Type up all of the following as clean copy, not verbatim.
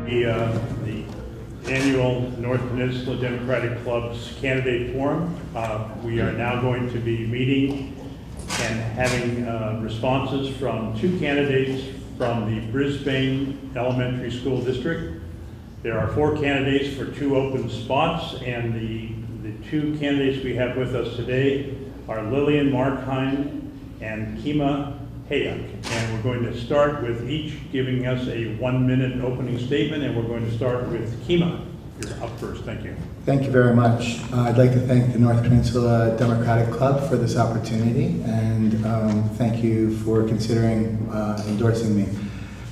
The annual North Peninsula Democratic Club's candidate forum. We are now going to be meeting and having responses from two candidates from the Brisbane Elementary School District. There are 4 candidates for 2 open spots, and the 2 candidates we have with us today are Lillian Markind and Kima, Hayuk. And we're going to start with each giving us a 1-minute opening statement, and we're going to start with Kima. You're up first. Thank you. Thank you very much. I'd like to thank the North Peninsula Democratic Club for this opportunity, and thank you for considering endorsing me.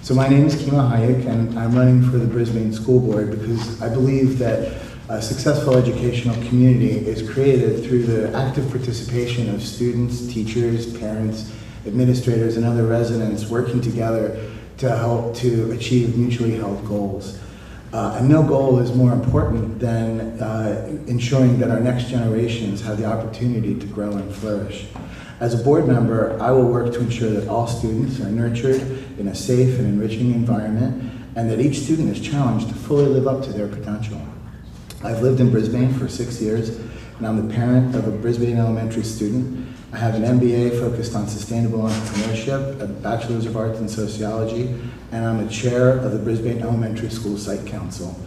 So my name is Kima Hayuk, and I'm running for the Brisbane School Board because I believe that a successful educational community is created through the active participation of students, teachers, parents, administrators, and other residents working together to help to achieve mutually held goals. And no goal is more important than ensuring that our next generations have the opportunity to grow and flourish. As a board member, I will work to ensure that all students are nurtured in a safe and enriching environment, and that each student is challenged to fully live up to their potential. I've lived in Brisbane for 6 years, and I'm the parent of a Brisbane elementary student. I have an MBA focused on sustainable entrepreneurship, a Bachelor's of Arts in Sociology, and I'm a chair of the Brisbane Elementary School Site Council.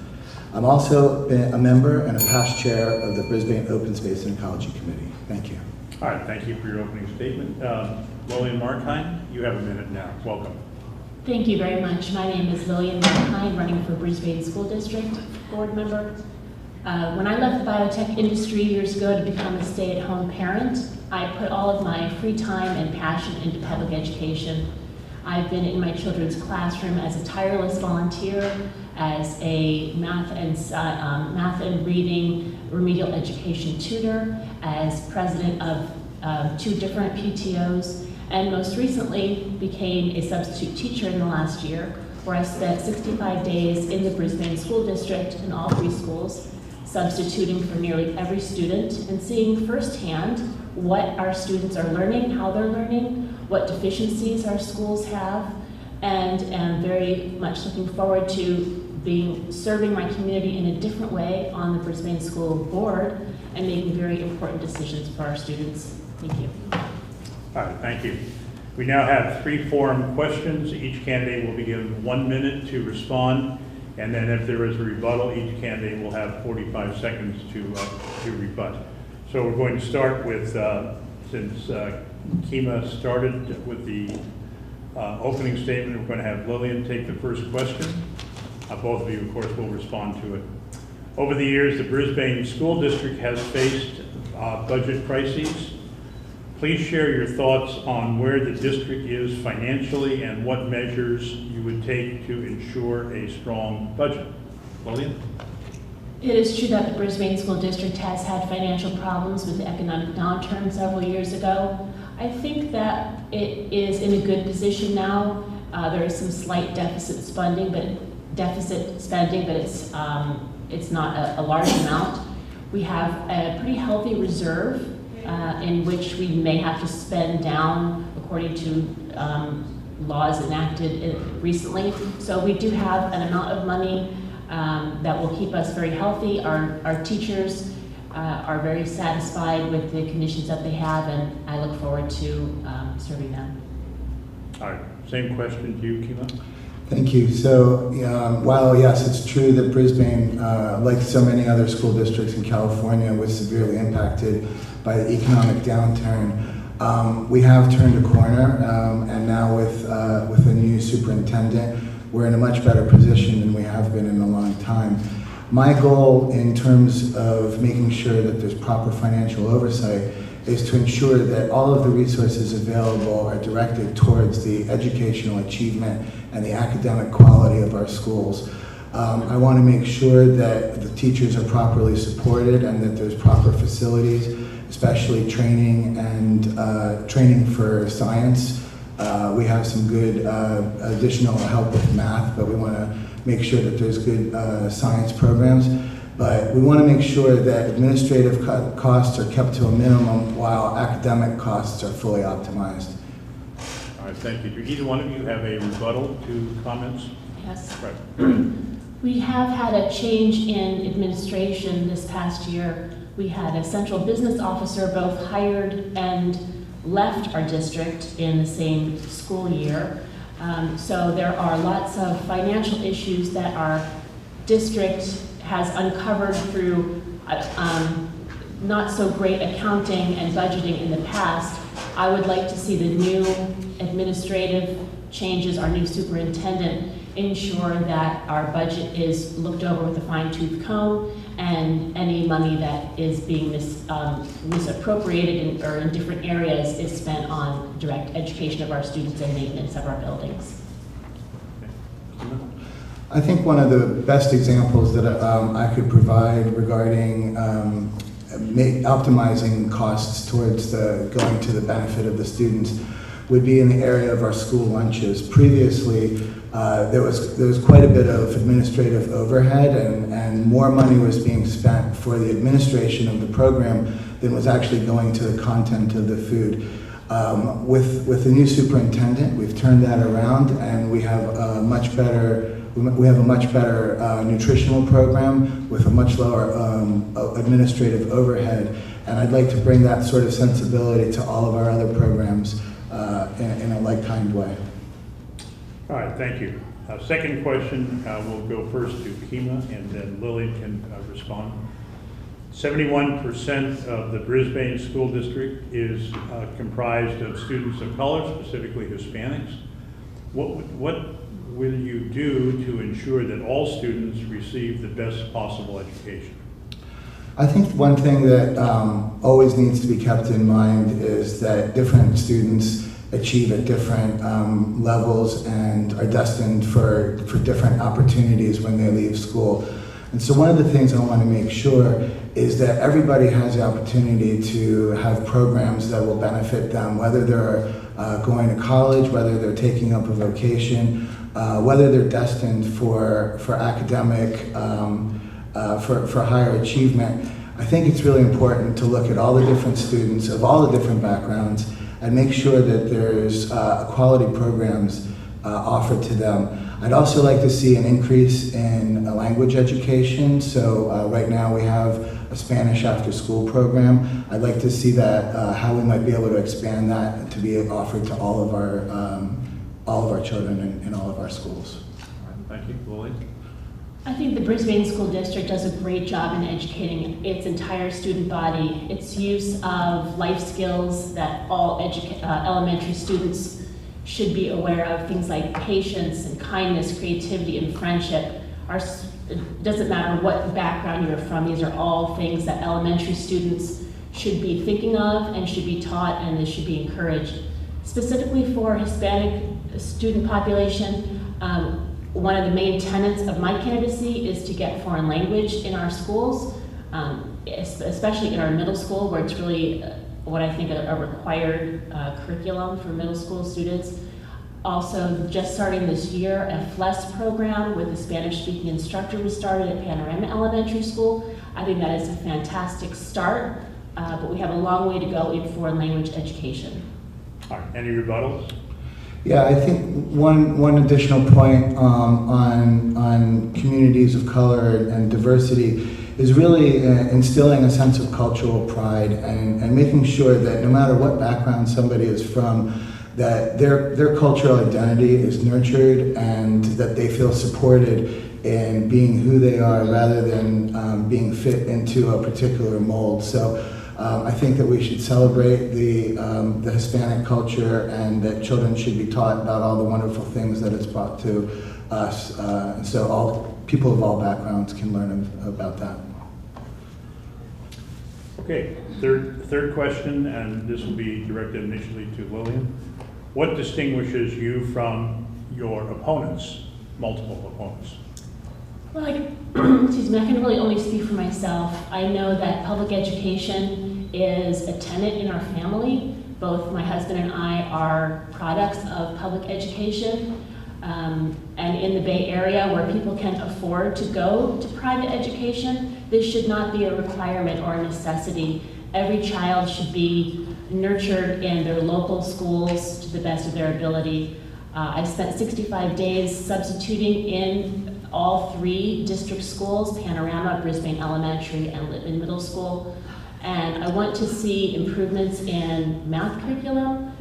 I'm also a member and a past chair of the Brisbane Open Space and Ecology Committee. Thank you. All right, thank you for your opening statement. Lillian Markind, you have a minute now. Welcome. Thank you very much. My name is Lillian Markind, running for Brisbane School District board member. When I left the biotech industry years ago to become a stay-at-home parent, I put all of my free time and passion into public education. I've been in my children's classroom as a tireless volunteer, as a math and reading remedial education tutor, as president of 2 different PTOs, and most recently became a substitute teacher in the last year, where I spent 65 days in the Brisbane School District in all 3 schools, substituting for nearly every student and seeing firsthand what our students are learning, how they're learning, what deficiencies our schools have, and am very much looking forward to serving my community in a different way on the Brisbane School Board and making very important decisions for our students. Thank you. All right, thank you. We now have 3 forum questions. Each candidate will be given 1 minute to respond, and then if there is a rebuttal, each candidate will have 45 seconds to rebut. So we're going to start with, since Kima started with the opening statement, we're going to have Lillian take the first question. Both of you, of course, will respond to it. Over the years, the Brisbane School District has faced budget crises. Please share your thoughts on where the district is financially and what measures you would take to ensure a strong budget. Lillian? It is true that the Brisbane School District has had financial problems with the economic downturn several years ago. I think that it is in a good position now. There is some slight deficit spending, but it's not a large amount. We have a pretty healthy reserve in which we may have to spend down according to laws enacted recently. So we do have an amount of money that will keep us very healthy. Our teachers are very satisfied with the conditions that they have, and I look forward to serving them. All right, same question to you, Kima. Thank you. So while yes, it's true that Brisbane, like so many other school districts in California, was severely impacted by the economic downturn, we have turned a corner, and now with a new superintendent, we're in a much better position than we have been in a long time. My goal in terms of making sure that there's proper financial oversight is to ensure that all of the resources available are directed towards the educational achievement and the academic quality of our schools. I want to make sure that the teachers are properly supported and that there's proper facilities, especially training and training for science. We have some good additional help with math, but we want to make sure that there's good science programs. But we want to make sure that administrative costs are kept to a minimum while academic costs are fully optimized. All right, thank you. Do either one of you have a rebuttal to comments? Yes. Right. We have had a change in administration this past year. We had a central business officer both hired and left our district in the same school year. So there are lots of financial issues that our district has uncovered through not so great accounting and budgeting in the past. I would like to see the new administrative changes, our new superintendent, ensure that our budget is looked over with a fine-tooth comb, and any money that is being misappropriated or in different areas is spent on direct education of our students and maintenance of our buildings. I think one of the best examples that I could provide regarding optimizing costs towards going to the benefit of the students would be in the area of our school lunches. Previously, there was quite a bit of administrative overhead, and more money was being spent for the administration of the program than was actually going to the content of the food. With the new superintendent, we've turned that around, and we have a much better nutritional program with a much lower administrative overhead, and I'd like to bring that sort of sensibility to all of our other programs in a like-kind way. All right, thank you. Second question, we'll go first to Kima, and then Lily can respond. 71% of the Brisbane school district is comprised of students of color, specifically Hispanics. What will you do to ensure that all students receive the best possible education? I think one thing that always needs to be kept in mind is that different students achieve at different levels and are destined for different opportunities when they leave school. And so one of the things I want to make sure is that everybody has the opportunity to have programs that will benefit them, whether they're going to college, whether they're taking up a vocation, whether they're destined for academic, for higher achievement. I think it's really important to look at all the different students of all the different backgrounds and make sure that there's quality programs offered to them. I'd also like to see an increase in language education. So right now we have a Spanish after-school program. I'd like to see that, how we might be able to expand that to be offered to all of our children in all of our schools. All right, thank you. Lily? I think the Brisbane School District does a great job in educating its entire student body. Its use of life skills that all elementary students should be aware of, things like patience and kindness, creativity and friendship. It doesn't matter what background you're from, these are all things that elementary students should be thinking of and should be taught, and this should be encouraged. Specifically for Hispanic student population, one of the main tenets of my candidacy is to get foreign language in our schools, especially in our middle school, where it's really what I think a required curriculum for middle school students. Also, just starting this year, a FLES program with a Spanish-speaking instructor was started at Panorama Elementary School. I think that is a fantastic start, but we have a long way to go in foreign language education. All right, any rebuttals? Yeah, I think one additional point on communities of color and diversity is really instilling a sense of cultural pride and making sure that no matter what background somebody is from, that their cultural identity is nurtured and that they feel supported in being who they are rather than being fit into a particular mold. So I think that we should celebrate the Hispanic culture, and that children should be taught about all the wonderful things that it's brought to us. So all people of all backgrounds can learn about that. Okay, third question, and this will be directed initially to Lillian. What distinguishes you from your opponents, multiple opponents? Well, excuse me, I can really only speak for myself. I know that public education is a tenet in our family. Both my husband and I are products of public education. And in the Bay Area, where people can afford to go to private education, this should not be a requirement or a necessity. Every child should be nurtured in their local schools to the best of their ability. I spent 65 days substituting in all 3 district schools, Panorama, Brisbane Elementary, and Littman Middle School. And I want to see improvements in math curriculum.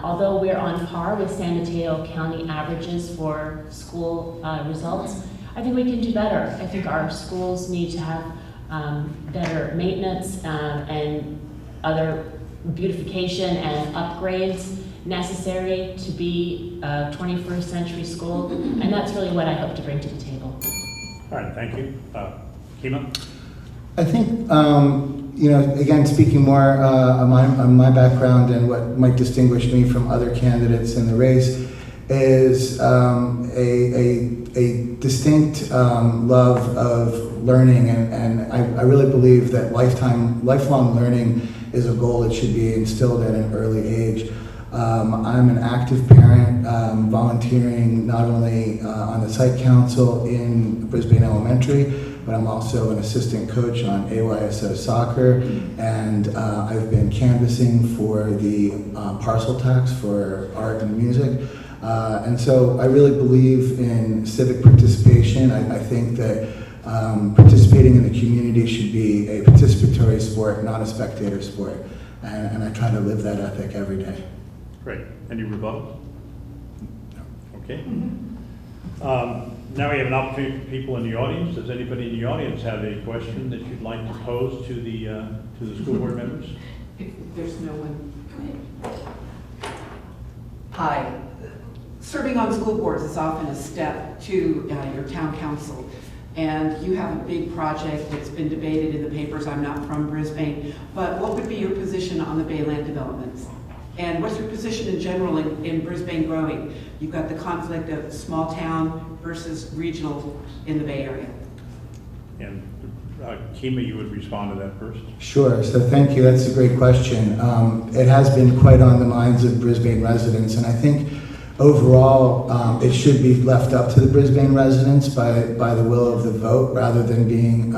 Although we're on par with San Mateo County averages for school results, I think we can do better. I think our schools need to have better maintenance and other beautification and upgrades necessary to be a 21st century school. And that's really what I hope to bring to the table. All right, thank you. Kima? I think, again, speaking more on my background and what might distinguish me from other candidates in the race is a distinct love of learning, and I really believe that lifelong learning is a goal that should be instilled at an early age. I'm an active parent, volunteering not only on the site council in Brisbane Elementary, but I'm also an assistant coach on AYSO soccer, and I've been canvassing for the parcel tax for art and music. And so I really believe in civic participation. I think that participating in the community should be a participatory sport, not a spectator sport. And I try to live that ethic every day. Great. Any rebuttal? No. Okay. Now we have an opportunity for people in the audience. Does anybody in the audience have a question that you'd like to pose to the school board members? If there's no one, go ahead. Hi. Serving on school boards is often a step to your town council, and you have a big project that's been debated in the papers. I'm not from Brisbane, but what would be your position on the Bayland developments? And what's your position in general in Brisbane growing? You've got the conflict of small town versus regional in the Bay Area. And Kima, you would respond to that first. Sure, so thank you, that's a great question. It has been quite on the minds of Brisbane residents, and I think overall it should be left up to the Brisbane residents by the will of the vote rather than being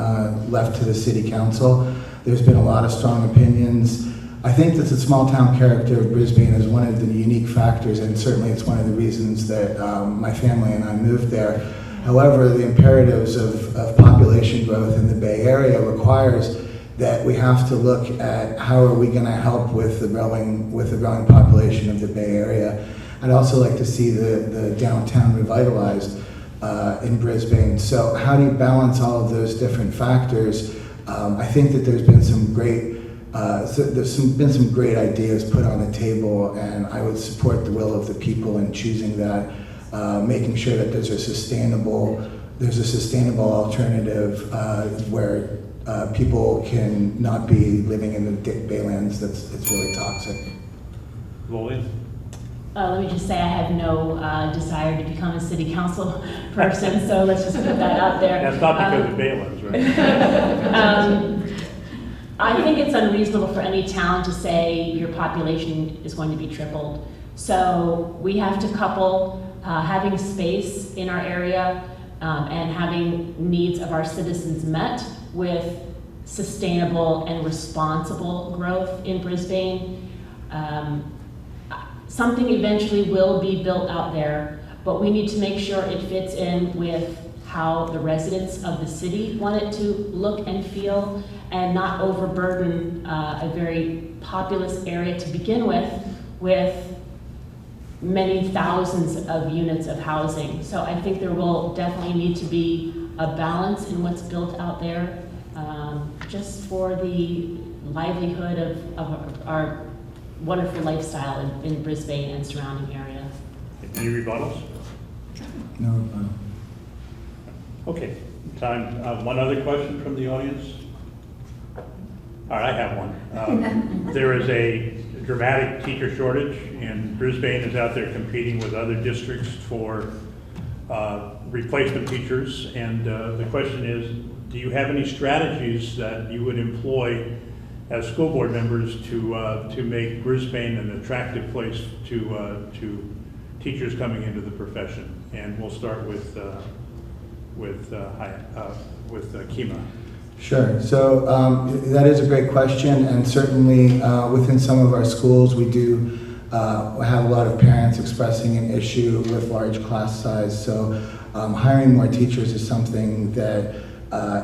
left to the city council. There's been a lot of strong opinions. I think that the small town character of Brisbane is one of the unique factors, and certainly it's one of the reasons that my family and I moved there. However, the imperatives of population growth in the Bay Area requires that we have to look at how are we going to help with the growing population of the Bay Area. I'd also like to see the downtown revitalized in Brisbane. So how do you balance all of those different factors? I think that there's been some great been some great ideas put on the table, and I would support the will of the people in choosing that, making sure that there's a sustainable alternative where people can not be living in the Baylands that's really toxic. Lillian? Let me just say I have no desire to become a city council person, so let's just put that out there. That's not because of Baylands, right? I think it's unreasonable for any town to say your population is going to be tripled. So we have to couple having space in our area and having needs of our citizens met with sustainable and responsible growth in Brisbane. Something eventually will be built out there, but we need to make sure it fits in with how the residents of the city want it to look and feel, and not overburden a very populous area to begin with many thousands of units of housing. So I think there will definitely need to be a balance in what's built out there, just for the livelihood of our wonderful lifestyle in Brisbane and surrounding area. Any rebuttals? No. Okay, time. One other question from the audience? All right, I have one. There is a dramatic teacher shortage, and Brisbane is out there competing with other districts for replacement teachers. And the question is, do you have any strategies that you would employ as school board members to make Brisbane an attractive place to teachers coming into the profession? And we'll start with Kima. Sure. So that is a great question, and certainly within some of our schools we do have a lot of parents expressing an issue with large class size. So hiring more teachers is something that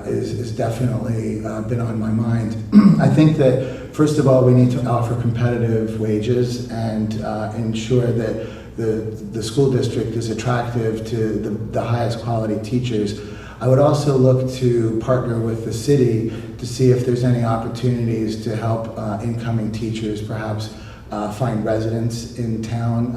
is definitely been on my mind. I think that, first of all, we need to offer competitive wages and ensure that the school district is attractive to the highest quality teachers. I would also look to partner with the city to see if there's any opportunities to help incoming teachers perhaps find residence in town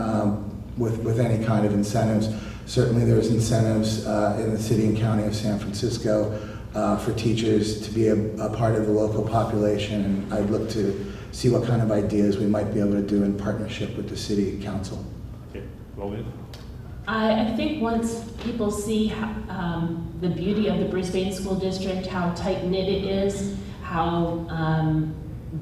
with any kind of incentives. Certainly there's incentives in the city and county of San Francisco for teachers to be a part of the local population, and I'd look to see what kind of ideas we might be able to do in partnership with the city council. Okay, Lillian? I think once people see the beauty of the Brisbane School District, how tight-knit it is, how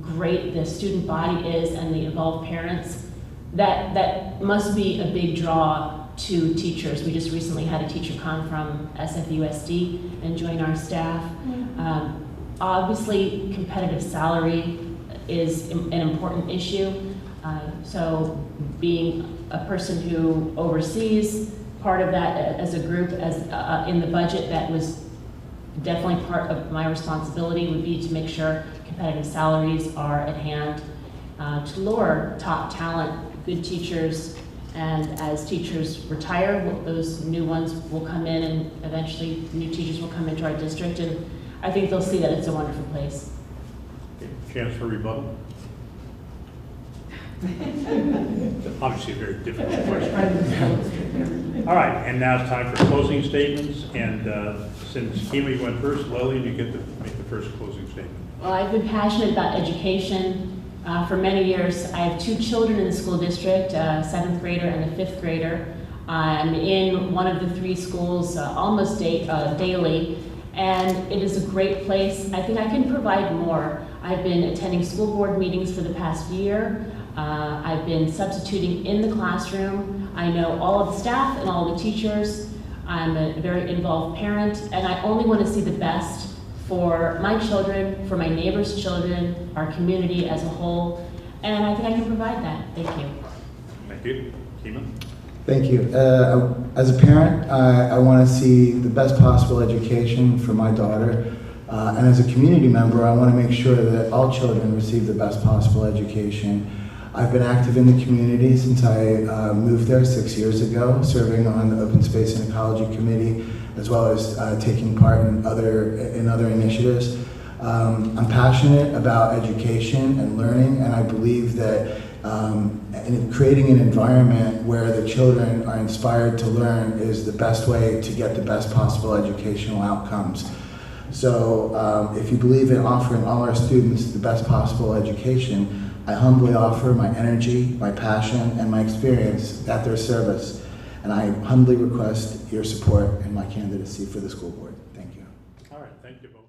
great the student body is and the involved parents, that must be a big draw to teachers. We just recently had a teacher come from SFUSD and join our staff. Obviously, competitive salary is an important issue. So being a person who oversees part of that as a group, as in the budget, that was definitely part of my responsibility, would be to make sure competitive salaries are at hand, to lure top talent, good teachers, and as teachers retire, those new ones will come in, and eventually new teachers will come into our district, and I think they'll see that it's a wonderful place. Okay, chance for rebuttal? Obviously a very difficult question. All right, and now it's time for closing statements, and since Kima, you went first, Lillian, you get to make the first closing statement. Well, I've been passionate about education for many years. I have two children in the school district, a 7th grader and a 5th grader. I'm in one of the 3 schools almost daily, and it is a great place. I think I can provide more. I've been attending school board meetings for the past year. I've been substituting in the classroom. I know all of the staff and all the teachers. I'm a very involved parent, and I only want to see the best for my children, for my neighbors' children, our community as a whole, and I think I can provide that. Thank you. Thank you. Kima? Thank you. As a parent, I want to see the best possible education for my daughter. And as a community member, I want to make sure that all children receive the best possible education. I've been active in the community since I moved there 6 years ago, serving on the Open Space and Ecology Committee, as well as taking part in other initiatives. I'm passionate about education and learning, and I believe that in creating an environment where the children are inspired to learn is the best way to get the best possible educational outcomes. So if you believe in offering all our students the best possible education, I humbly offer my energy, my passion, and my experience at their service. And I humbly request your support in my candidacy for the school board. Thank you. All right, thank you both.